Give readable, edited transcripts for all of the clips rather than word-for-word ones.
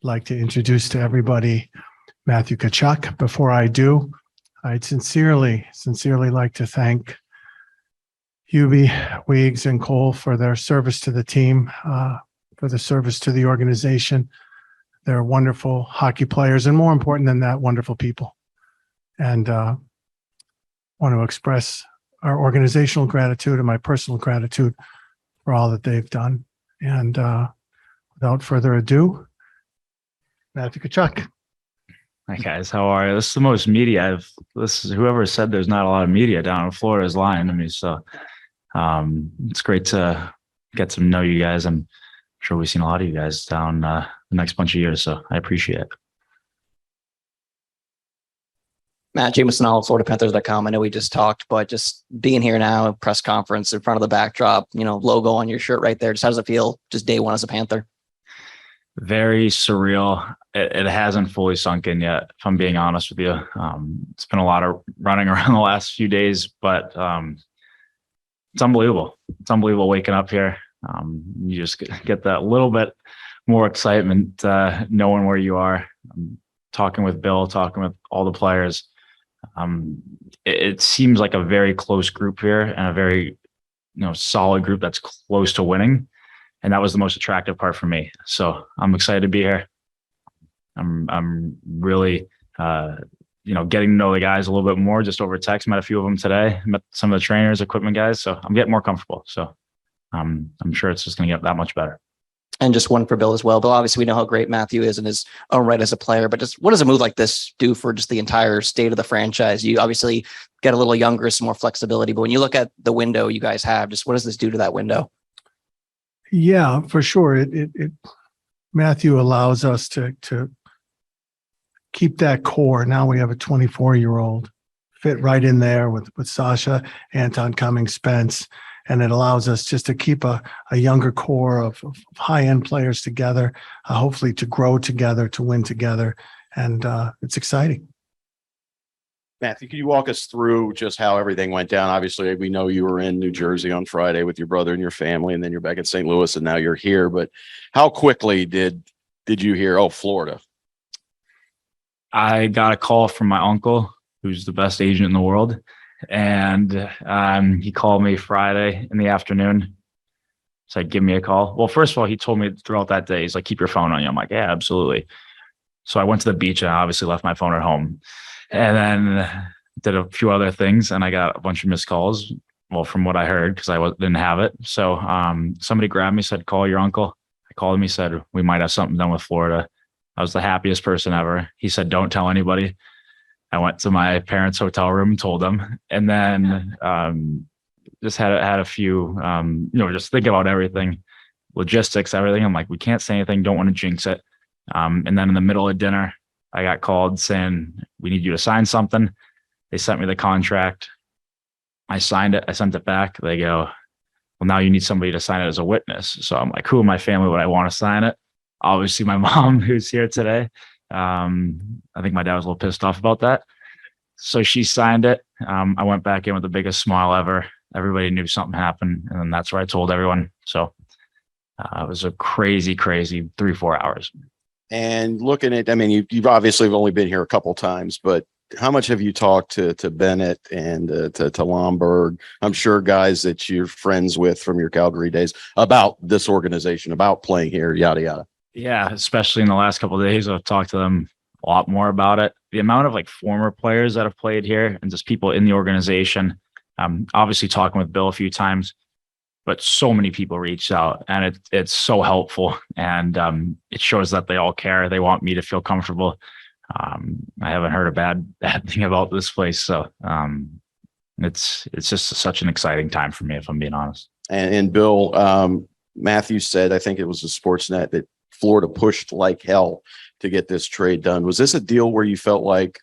like to introduce to everybody Matthew Tkachuk. Before I do, I'd sincerely like to thank Hubie, Weeks, and Cole for their service to the team, for the service to the organization. They're wonderful hockey players, and more important than that, wonderful people. And want to express our organizational gratitude and my personal gratitude for all that they've done. And without further ado, Matthew Tkachuk. Hi guys, how are you? This is the most media whoever said there's not a lot of media down in Florida is lying to me. So it's great to get to know you guys. I'm sure we've seen a lot of you guys down the next bunch of years, so I appreciate it. Matt Jameson, FloridaPanthers.com. I know we just talked, but just being here now, press conference in front of the backdrop, logo on your shirt right there. Just how does it feel? Just day one as a Panther. Very surreal. It hasn't fully sunk in yet, if I'm being honest with you. It's been a lot of running around the last few days, but it's unbelievable. It's unbelievable waking up here. You just get that little bit more excitement knowing where you are. Talking with Bill, talking with all the players. It seems like a very close group here and a very solid group that's close to winning. And that was the most attractive part for me. So I'm excited to be here. I'm really, getting to know the guys a little bit more just over text. Met a few of them today. Met some of the trainers, equipment guys. So I'm getting more comfortable. So I'm sure it's just going to get that much better. And just one for Bill as well. Bill, obviously we know how great Matthew is in his own right as a player, but just what does a move like this do for just the entire state of the franchise? You obviously get a little younger, some more flexibility, but when you look at the window you guys have, just what does this do to that window? Yeah, for sure. It Matthew allows us to keep that core. Now we have a 24-year-old fit right in there with Sasha, Anton Cummings, Spence, and it allows us just to keep a younger core of high-end players together, hopefully to grow together, to win together, and it's exciting. Matthew, can you walk us through just how everything went down? Obviously, we know you were in New Jersey on Friday with your brother and your family, and then you're back in St. Louis, and now you're here. But how quickly did you hear, oh, Florida? I got a call from my uncle, who's the best agent in the world, and he called me Friday in the afternoon. Said, give me a call. Well, first of all, he told me throughout that day, he's like, keep your phone on you. I'm like, yeah, absolutely. So I went to the beach and I obviously left my phone at home. And then did a few other things, and I got a bunch of missed calls. Well, from what I heard, because I didn't have it. So somebody grabbed me, said, call your uncle. I called him. He said, we might have something done with Florida. I was the happiest person ever. He said, don't tell anybody. I went to my parents' hotel room, told them, and then just had a few, just think about everything, logistics, everything. I'm like, we can't say anything. Don't want to jinx it. And then in the middle of dinner, I got called saying, we need you to sign something. They sent me the contract. I signed it. I sent it back. They go, well, now you need somebody to sign it as a witness. So I'm like, who in my family would I want to sign it? Obviously my mom, who's here today. I think my dad was a little pissed off about that. So she signed it. I went back in with the biggest smile ever. Everybody knew something happened. And then that's where I told everyone. So it was a crazy 3-4 hours. And looking at, I mean, you've obviously only been here a couple of times, but how much have you talked to Bennett and to Lomberg? I'm sure guys that you're friends with from your Calgary days about this organization, about playing here, yada, yada. Yeah, especially in the last couple of days, I've talked to them a lot more about it. The amount of former players that have played here and just people in the organization. Obviously talking with Bill a few times, but so many people reached out, and it's so helpful, and it shows that they all care. They want me to feel comfortable. I haven't heard a bad thing about this place, so it's just such an exciting time for me, if I'm being honest. And Bill, Matthew said, I think it was the Sportsnet, that Florida pushed like hell to get this trade done. Was this a deal where you felt like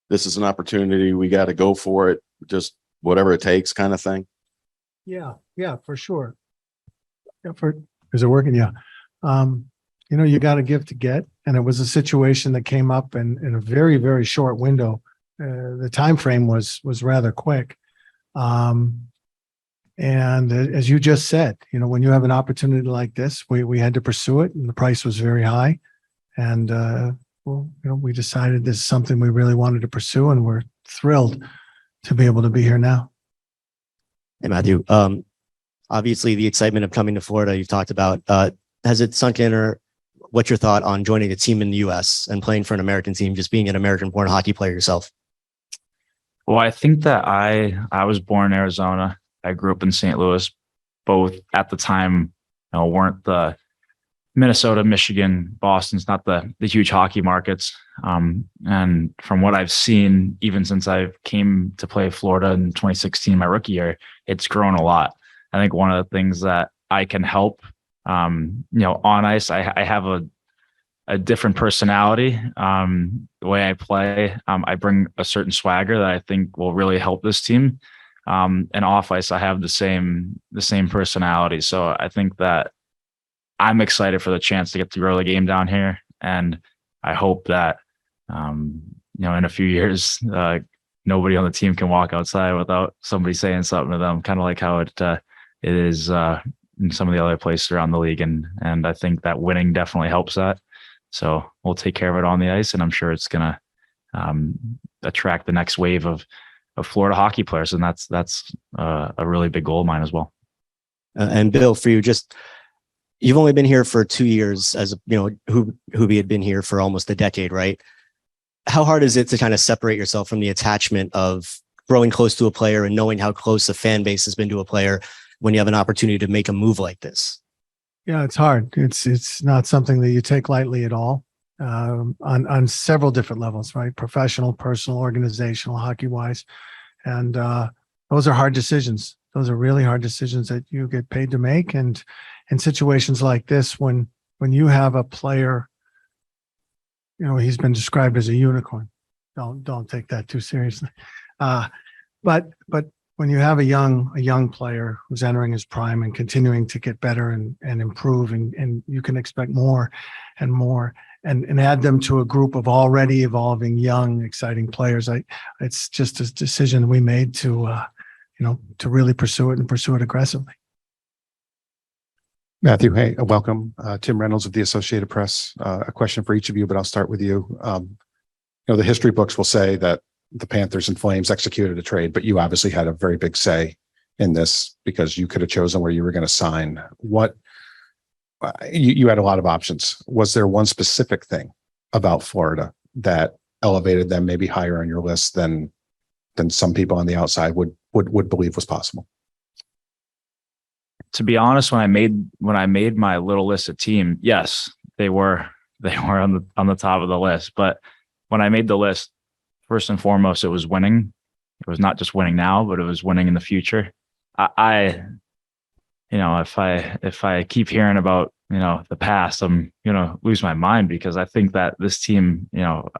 this is an opportunity, we got to go for it, just whatever it takes kind of thing? Yeah, for sure. Yeah, is it working? Yeah. You got to give to get, and it was a situation that came up in a very, very short window. The time frame was rather quick. And as you just said, when you have an opportunity like this, we had to pursue it, and the price was very high. And, we decided this is something we really wanted to pursue, and we're thrilled to be able to be here now. Hey, Matthew. Obviously, the excitement of coming to Florida you've talked about. Has it sunk in, or what's your thought on joining a team in the U.S. and playing for an American team, just being an American-born hockey player yourself? Well, I think that I was born in Arizona. I grew up in St. Louis. Both at the time, weren't the Minnesota, Michigan, Boston's not the huge hockey markets. And from what I've seen, even since I came to play Florida in 2016, my rookie year, it's grown a lot. I think one of the things that I can help, on ice, I have a different personality. The way I play, I bring a certain swagger that I think will really help this team. And off ice, I have the same personality. So I think that I'm excited for the chance to get to grow the game down here. And I hope that, in a few years, nobody on the team can walk outside without somebody saying something to them, kind of like how it is in some of the other places around the league. And I think that winning definitely helps that. So we'll take care of it on the ice, and I'm sure it's going to attract the next wave of Florida hockey players. And that's a really big goal of mine as well. And Bill, for you, you've only been here for 2 years, as Hubie had been here for almost a decade, right? How hard is it to kind of separate yourself from the attachment of growing close to a player and knowing how close a fan base has been to a player when you have an opportunity to make a move like this? Yeah, it's hard. It's not something that you take lightly at all, on several different levels, right? Professional, personal, organizational, hockey-wise. And those are hard decisions. Those are really hard decisions that you get paid to make. And in situations like this, when you have a player, he's been described as a unicorn. Don't take that too seriously. But when you have a young player who's entering his prime and continuing to get better and improve, and you can expect more and more, and add them to a group of already evolving, young, exciting players, it's just a decision we made to really pursue it and pursue it aggressively. Matthew, hey, welcome. Tim Reynolds of the Associated Press. A question for each of you, but I'll start with you. The history books will say that the Panthers and Flames executed a trade, but you obviously had a very big say in this because you could have chosen where you were going to sign. You had a lot of options. Was there one specific thing about Florida that elevated them maybe higher on your list than some people on the outside would believe was possible? To be honest, when I made my little list of team, yes, they were on the top of the list. But when I made the list, first and foremost, it was winning. It was not just winning now, but it was winning in the future. If I keep hearing about, the past, I'm going to lose my mind, because I think that this team,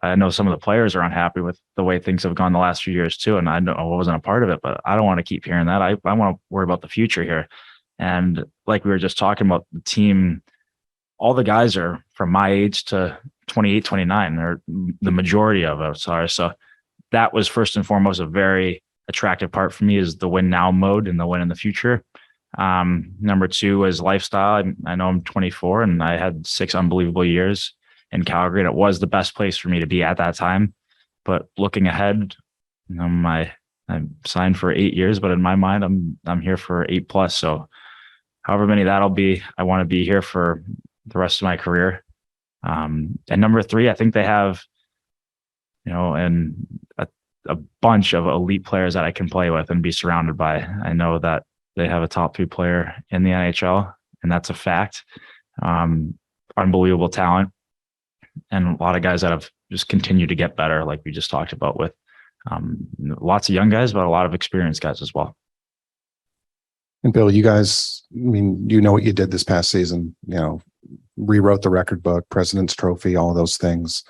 I know some of the players are unhappy with the way things have gone the last few years too. And I wasn't a part of it, but I don't want to keep hearing that. I want to worry about the future here. And like we were just talking about, the team, all the guys are from my age to 28, 29. They're the majority of us are. So that was first and foremost a very attractive part for me, is the win now mode and the win in the future. Number two is lifestyle. I know I'm 24 and I had 6 unbelievable years in Calgary, and it was the best place for me to be at that time. But looking ahead, I signed for 8 years, but in my mind, I'm here for 8+. So however many that'll be, I want to be here for the rest of my career. And number 3, I think they have, and a bunch of elite players that I can play with and be surrounded by. I know that they have a top 3 player in the NHL, and that's a fact. Unbelievable talent, and a lot of guys that have just continued to get better, like we just talked about, with lots of young guys, but a lot of experienced guys as well. And Bill, you guys, what you did this past season, rewrote the record book, President's Trophy, all of those things.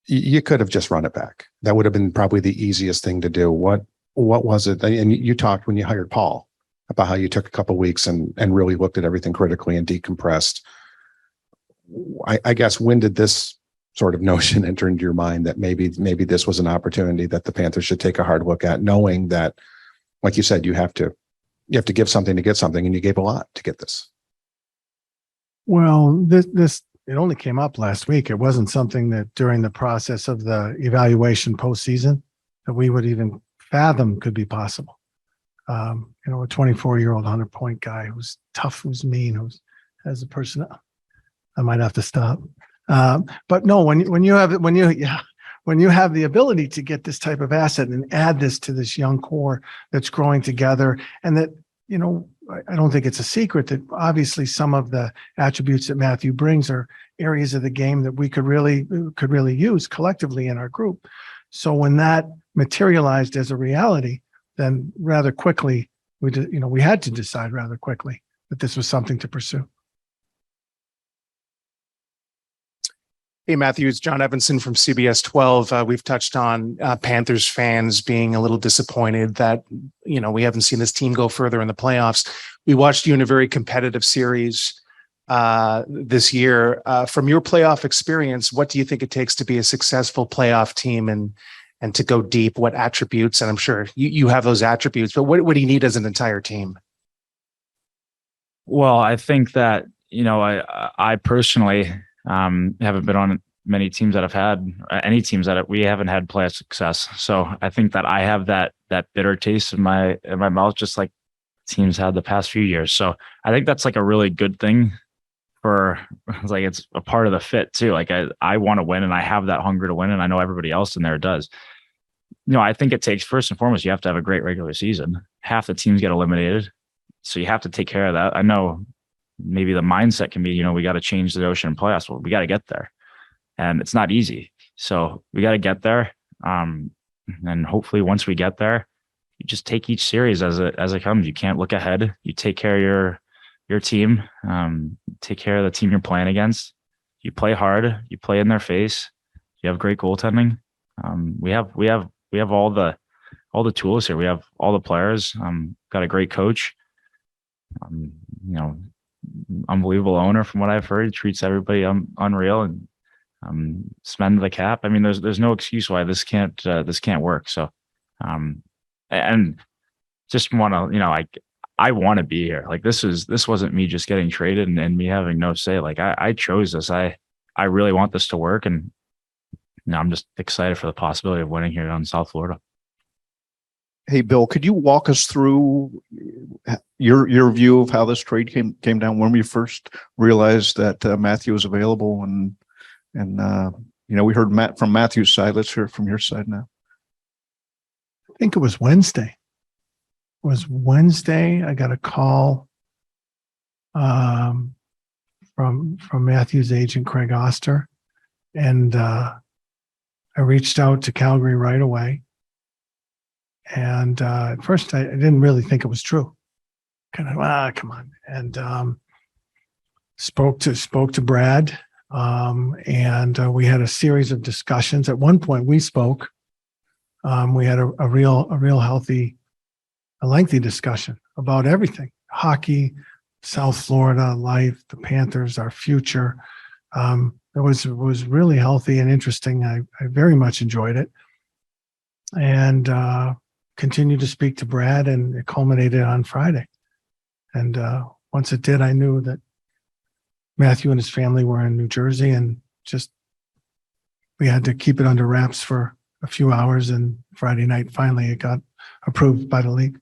You could have just run it back. That would have been probably the easiest thing to do. What was it? And you talked when you hired Paul about how you took a couple of weeks and really looked at everything critically and decompressed. I guess, when did this sort of notion enter into your mind that maybe this was an opportunity that the Panthers should take a hard look at, knowing that, like you said, you have to give something to get something, and you gave a lot to get this? Well, this it only came up last week. It wasn't something that during the process of the evaluation postseason that we would even fathom could be possible. A 24-year-old 100-point guy who's tough, who's mean, who's has a person. I might have to stop. But no, when you have the ability to get this type of asset and add this to this young core that's growing together, and that, I don't think it's a secret that obviously some of the attributes that Matthew brings are areas of the game that we could really use collectively in our group. So when that materialized as a reality, then rather quickly we had to decide rather quickly that this was something to pursue. Hey, Matthew, it's John Evanson from CBS 12. We've touched on Panthers fans being a little disappointed that, we haven't seen this team go further in the playoffs. We watched you in a very competitive series this year. From your playoff experience, what do you think it takes to be a successful playoff team and to go deep? What attributes? And I'm sure you have those attributes, but what do you need as an entire team? Well, I think that, I personally haven't been on many teams that have had any teams that we haven't had playoff success. So I think that I have that bitter taste in my mouth, just like teams had the past few years. So I think that's like a really good thing it's a part of the fit too. Like I want to win and I have that hunger to win, and I know everybody else in there does. I think it takes, first and foremost, you have to have a great regular season. Half the teams get eliminated. So you have to take care of that. I know maybe the mindset can be, we got to change the ocean in playoffs. Well, we got to get there, and it's not easy. So we got to get there. And hopefully once we get there, you just take each series as it comes. You can't look ahead. You take care of your team, take care of the team you're playing against. You play hard, you play in their face. You have great goaltending. We have all the tools here. We have all the players, got a great coach. Unbelievable owner from what I've heard. He treats everybody unreal and spend the cap. I mean, there's no excuse why this can't work. So, and just want to, I want to be here. Like this wasn't me just getting traded and me having no say. Like I chose this. I really want this to work, and I'm just excited for the possibility of winning here in South Florida. Hey, Bill, could you walk us through your view of how this trade came down when we first realized that Matthew was available, and we heard from Matthew's side. Let's hear it from your side now. I think it was Wednesday. I got a call from Matthew's agent, Craig Oster, and I reached out to Calgary right away. And at first, I didn't really think it was true. Kind of, come on. And spoke to Brad, and we had a series of discussions. At one point, we spoke. We had a real healthy, a lengthy discussion about everything: hockey, South Florida, life, the Panthers, our future. It was really healthy and interesting. I very much enjoyed it, and continued to speak to Brad, and it culminated on Friday. And once it did, I knew that Matthew and his family were in New Jersey, and we had to keep it under wraps for a few hours. And Friday night, finally, it got approved by the league.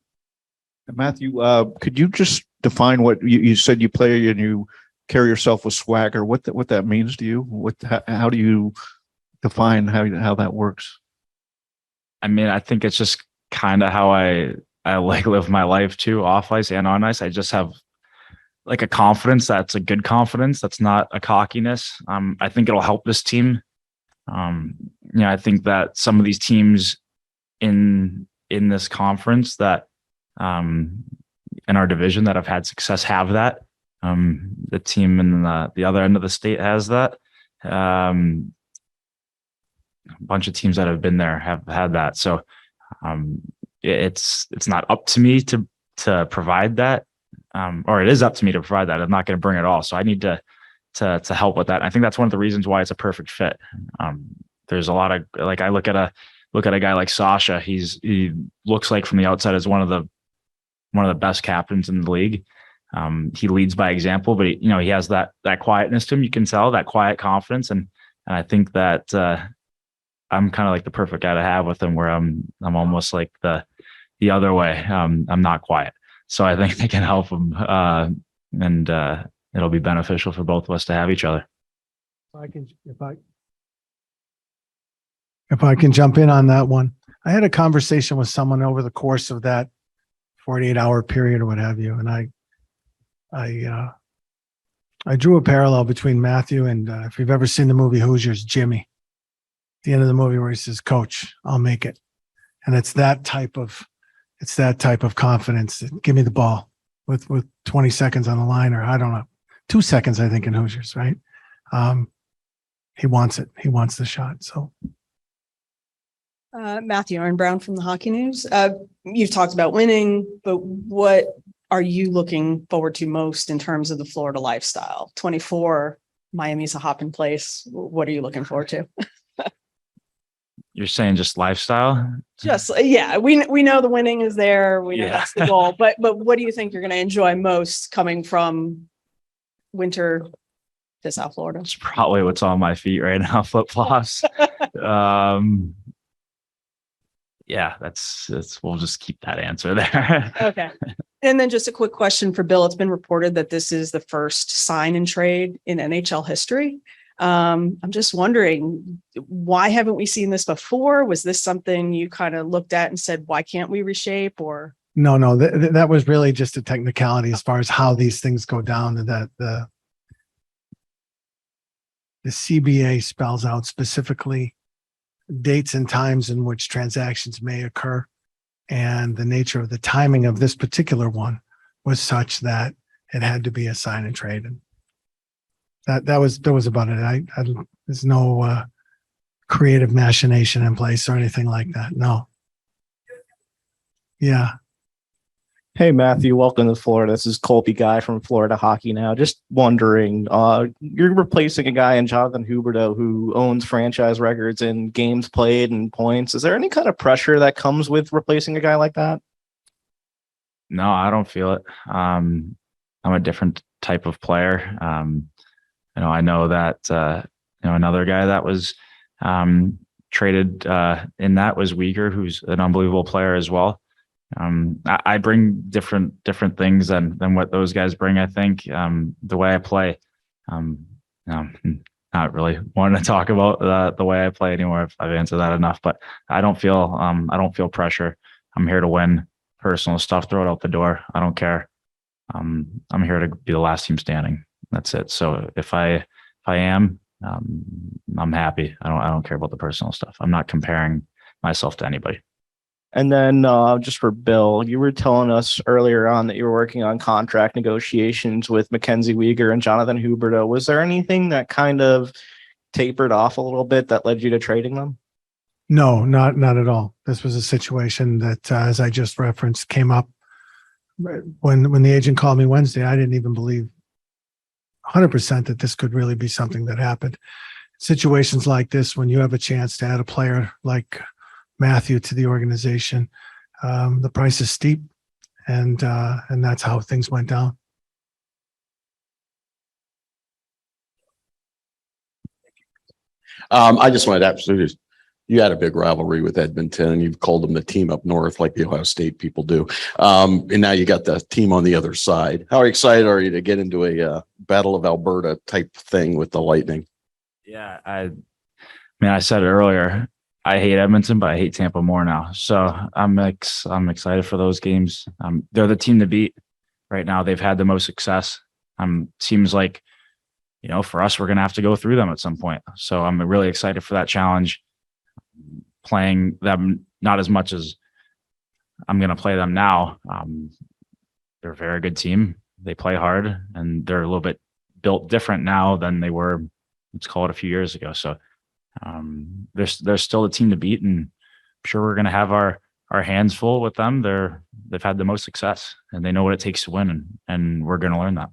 Matthew, could you just define what you said? You play and you carry yourself with swagger. What that means to you? How do you define how that works? I mean, I think it's just kind of how I like live my life too, off ice and on ice. I just have like a confidence that's a good confidence. That's not a cockiness. I think it'll help this team. I think that some of these teams in this conference that in our division that have had success have that. The team in the other end of the state has that. A bunch of teams that have been there have had that. So it's not up to me to provide that, or it is up to me to provide that. I'm not going to bring it all. So I need to help with that. I think that's one of the reasons why it's a perfect fit. There's a lot of, like, I look at a guy like Sasha. He looks like from the outside as one of the best captains in the league. he leads by example, but he has that quietness to him. You can tell that quiet confidence. And I think that, I'm kind of like the perfect guy to have with him, where I'm almost like the other way. I'm not quiet. So I think I can help him. And it'll be beneficial for both of us to have each other. If I can jump in on that one, I had a conversation with someone over the course of that 48-hour period or what have you. And I drew a parallel between Matthew and if you've ever seen the movie Hoosiers, Jimmy, at the end of the movie where he says, "Coach, I'll make it." And it's that type of confidence. Give me the ball with 20 seconds on the line, or I don't know, 2 seconds, I think, in Hoosiers, right? He wants it. He wants the shot. So. Matthew Aaron Brown from the Hockey News. You've talked about winning, but what are you looking forward to most in terms of the Florida lifestyle? 24, Miami's a hopping place. What are you looking forward to? You're saying just lifestyle? Just, yeah, we know the winning is there. We know Yeah. that's the goal, but what do you think you're going to enjoy most coming from winter to South Florida? It's probably what's on my feet right now, flip-flops. Yeah, that's we'll just keep that answer there. Okay. And then just a quick question for Bill. It's been reported that this is the first sign and trade in NHL history. I'm just wondering, why haven't we seen this before? Was this something you kind of looked at and said, why can't we reshape? Or No, that was really just a technicality as far as how these things go down, and that the CBA spells out specifically dates and times in which transactions may occur. And the nature of the timing of this particular one was such that it had to be a sign and trade. And that was about it. There's no creative machination in place or anything like that. No. Yeah. Hey, Matthew, welcome to Florida. This is Colby Guy from Florida Hockey Now. Just wondering, you're replacing a guy in Jonathan Huberdeau who owns franchise records in games played and points. Is there any kind of pressure that comes with replacing a guy like that? No, I don't feel it. I'm a different type of player. I know that another guy that was traded in that was Uyghur, who's an unbelievable player as well. I bring different things than what those guys bring. I think the way I play, not really wanting to talk about the way I play anymore. I've answered that enough, but I don't feel pressure. I'm here to win. Personal stuff, throw it out the door. I don't care. I'm here to be the last team standing. That's it. So if I am, I'm happy. I don't care about the personal stuff. I'm not comparing myself to anybody. And then just for Bill, you were telling us earlier on that you were working on contract negotiations with Mackenzie Weegar and Jonathan Huberdeau. Was there anything that kind of tapered off a little bit that led you to trading them? No, not at all. This was a situation that, as I just referenced, came up when the agent called me Wednesday. I didn't even believe 100% that this could really be something that happened. Situations like this, when you have a chance to add a player like Matthew to the organization, the price is steep, and that's how things went down. I just wanted to absolutely. You had a big rivalry with Edmonton, and you've called them the team up north, like the Ohio State people do. And now you got the team on the other side. How excited are you to get into a Battle of Alberta type thing with the Lightning? Yeah, I said it earlier. I hate Edmonton, but I hate Tampa more now. So I'm excited for those games. They're the team to beat right now. They've had the most success. Seems like, for us, we're going to have to go through them at some point. So I'm really excited for that challenge. Playing them, not as much as I'm going to play them now. They're a very good team. They play hard, and they're a little bit built different now than they were, let's call it, a few years ago. So they're still a team to beat, and I'm sure we're going to have our hands full with them. They've had the most success, and they know what it takes to win, and we're going to learn that.